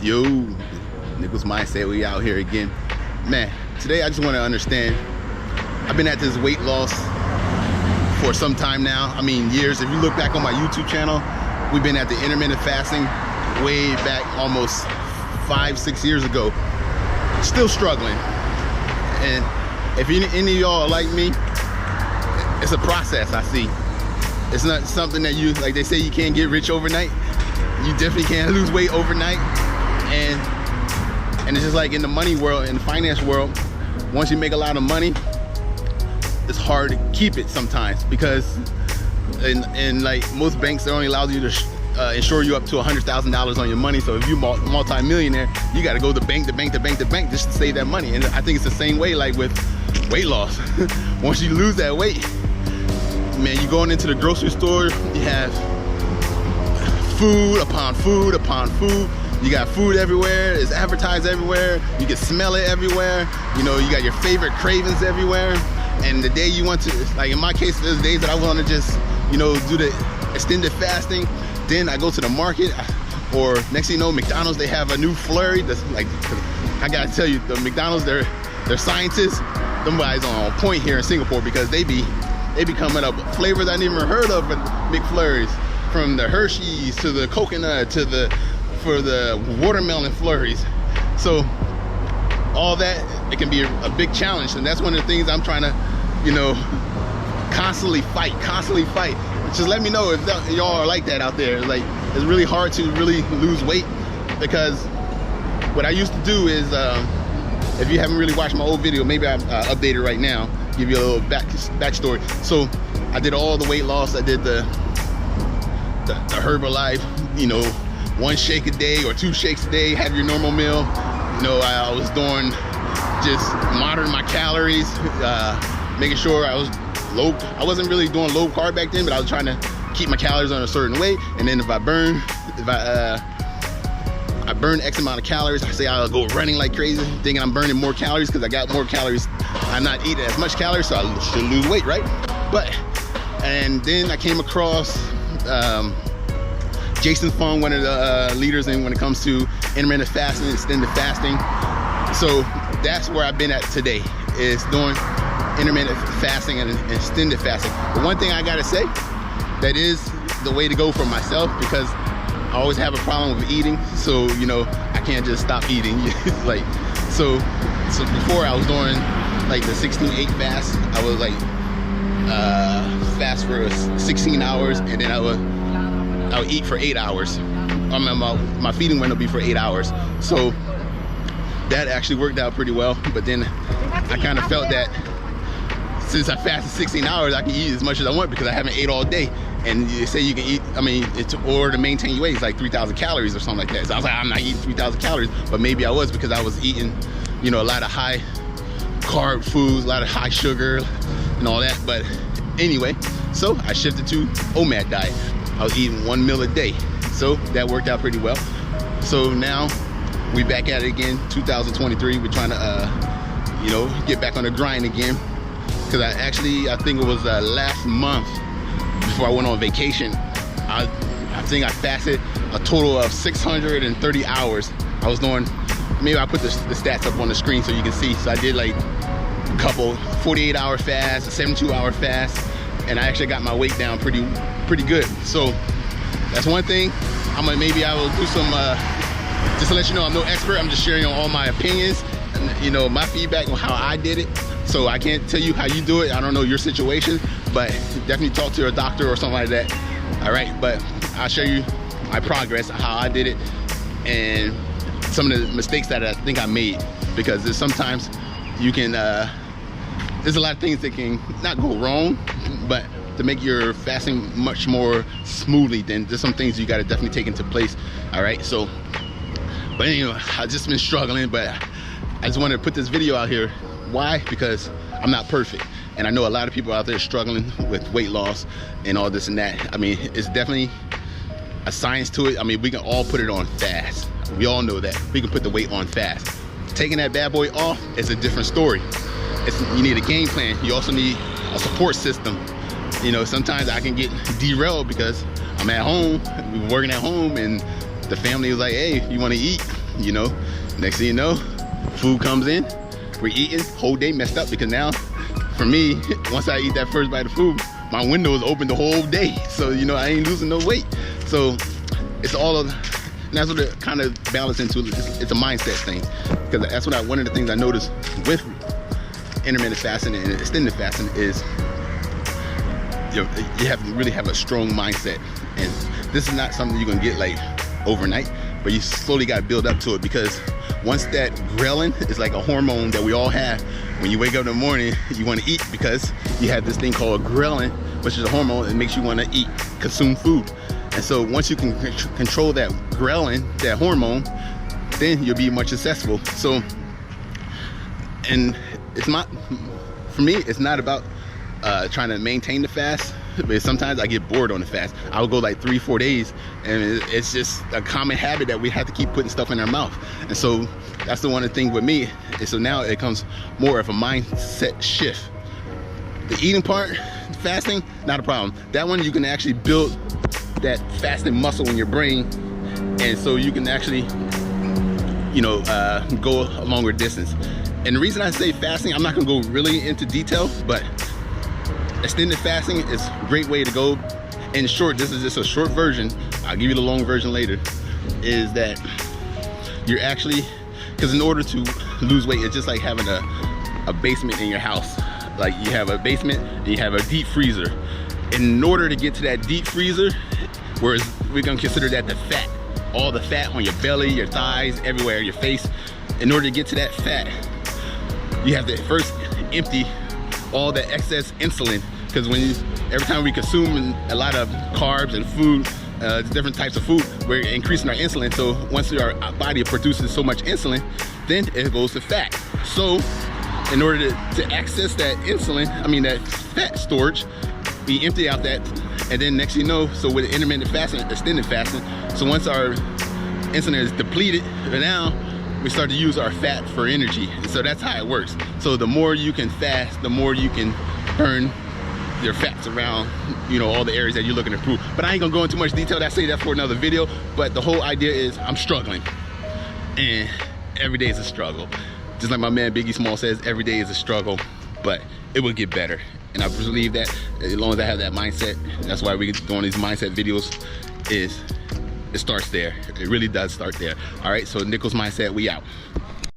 Yo, Nichols Mindset, we out here again. Man, today I just want to understand, I've been at this weight loss for some time now. I mean, years. If you look back on my YouTube channel, we've been at the intermittent fasting way back almost 5-6 years ago. Still struggling. And if any of y'all are like me, it's a process, I see. It's not something that you, like they say, you can't get rich overnight. You definitely can't lose weight overnight. And it's just like in the money world, in the finance world, once you make a lot of money, it's hard to keep it sometimes, because in like most banks, they only allow you to insure you up to $100,000 on your money. So if you're multi-millionaire, you got to go to bank just to save that money. And I think it's the same way like with weight loss. Once you lose that weight, man, you going into the grocery store, you have food upon food upon food. You got food everywhere, it's advertised everywhere, you can smell it everywhere, you know, you got your favorite cravings everywhere. And the day you want to, like in my case, there's days that I want to just, you know, do the extended fasting. Then I go to the market, or next thing you know, McDonald's, they have a new flurry that's like, I gotta tell you, the McDonald's, they're scientists. Them guys are on point here in Singapore, because they be coming up with flavors I never heard of in McFlurries, from the Hershey's to the coconut to the watermelon flurries. So all that, it can be a big challenge, and that's one of the things I'm trying to, you know, constantly fight. Just let me know if y'all are like that out there. Like, it's really hard to really lose weight, because what I used to do is, if you haven't really watched my old video, maybe I'll update it right now, give you a little backstory. So I did all the weight loss. I did the Herbalife, you know, 1 shake a day or 2 shakes a day, have your normal meal. You know, I was doing, just monitoring my calories, making sure I was I wasn't really doing low carb back then, but I was trying to keep my calories on a certain way. And then if I burn X amount of calories, I say I'll go running like crazy, thinking I'm burning more calories because I got more calories. I'm not eating as much calories, so I should lose weight, right? And then I came across Jason Fung, one of the leaders when it comes to intermittent fasting, extended fasting. So that's where I've been at today, is doing intermittent fasting and extended fasting. But one thing I gotta say, that is the way to go for myself, because I always have a problem with eating. So, you know, I can't just stop eating. Like, so before I was doing like the 16-8 fast. I was like fast for 16 hours, and then I would eat for 8 hours. I mean, my feeding window would be for 8 hours. So that actually worked out pretty well. But then I kind of felt that since I fasted 16 hours, I can eat as much as I want, because I haven't ate all day. And you say you can eat, I mean, in order to maintain your weight, it's like 3,000 calories or something like that. So I was like, I'm not eating 3,000 calories, but maybe I was, because I was eating, you know, a lot of high carb foods, a lot of high sugar and all that. But anyway, so I shifted to OMAD diet. I was eating 1 meal a day. So that worked out pretty well. So now we back at it again, 2023. We're trying to, you know, get back on the grind again. Because I think it was last month, before I went on vacation, I think I fasted a total of 630 hours. I was doing, maybe I put the stats up on the screen so you can see. So I did like a couple 48-hour fast, a 72-hour fast, and I actually got my weight down pretty good. So that's one thing. Maybe I will do some, just to let you know, I'm no expert. I'm just sharing on all my opinions and, you know, my feedback on how I did it. So I can't tell you how you do it. I don't know your situation, but definitely talk to a doctor or something like that. All right, but I'll show you my progress, how I did it, and some of the mistakes that I think I made, because there's sometimes you can, there's a lot of things that can not go wrong, but to make your fasting much more smoothly, then there's some things you got to definitely take into place. All right, so, but anyway, I've just been struggling, but I just wanted to put this video out here. Why? Because I'm not perfect, and I know a lot of people out there struggling with weight loss and all this and that. I mean, it's definitely a science to it. I mean, we can all put it on fast. We all know that. We can put the weight on fast. Taking that bad boy off is a different story. You need a game plan. You also need a support system. You know, sometimes I can get derailed because I'm at home, we're working at home, and the family is like, hey, you want to eat? you know, next thing you know, food comes in, we're eating, whole day messed up, because now, for me, once I eat that first bite of food, my window is open the whole day. So, you know, I ain't losing no weight. So it's all of, and that's what it kind of balance into. It's a mindset thing, because that's what one of the things I noticed with intermittent fasting and extended fasting is you have to really have a strong mindset. And this is not something you're gonna get like overnight, but you slowly got to build up to it, because once that ghrelin is like a hormone that we all have. When you wake up in the morning, you want to eat because you have this thing called ghrelin, which is a hormone that makes you want to eat, consume food. And so once you can control that ghrelin, that hormone, then you'll be much successful. So, and it's not, for me, it's not about trying to maintain the fast, but sometimes I get bored on the fast. I'll go like 3-4 days, and it's just a common habit that we have to keep putting stuff in our mouth. And so that's the one thing with me. And so now it comes more of a mindset shift. The eating part, fasting, not a problem. That one you can actually build that fasting muscle in your brain, and so you can actually, you know, go a longer distance. And the reason I say fasting, I'm not gonna go really into detail, but extended fasting is a great way to go. In short, this is just a short version. I'll give you the long version later. Is that you're actually, because in order to lose weight, it's just like having a basement in your house. Like you have a basement and you have a deep freezer. In order to get to that deep freezer, whereas we're gonna consider that the fat, all the fat on your belly, your thighs, everywhere, your face. In order to get to that fat, you have to first empty all the excess insulin, because every time we consume a lot of carbs and food, different types of food, we're increasing our insulin. So once our body produces so much insulin, then it goes to fat. So in order to access that insulin, that fat storage, we empty out that, and then next you know, so with intermittent fasting, extended fasting, so once our insulin is depleted, now we start to use our fat for energy. So that's how it works. So the more you can fast, the more you can burn your fats around, you know, all the areas that you're looking to improve. But I ain't gonna go into much detail. I'll say that for another video. But the whole idea is I'm struggling, and every day is a struggle. Just like my man Biggie Small says, every day is a struggle, but it will get better. And I believe that as long as I have that mindset, that's why we're doing these mindset videos, it starts there. It really does start there. All right, so Nichols Mindset, we out.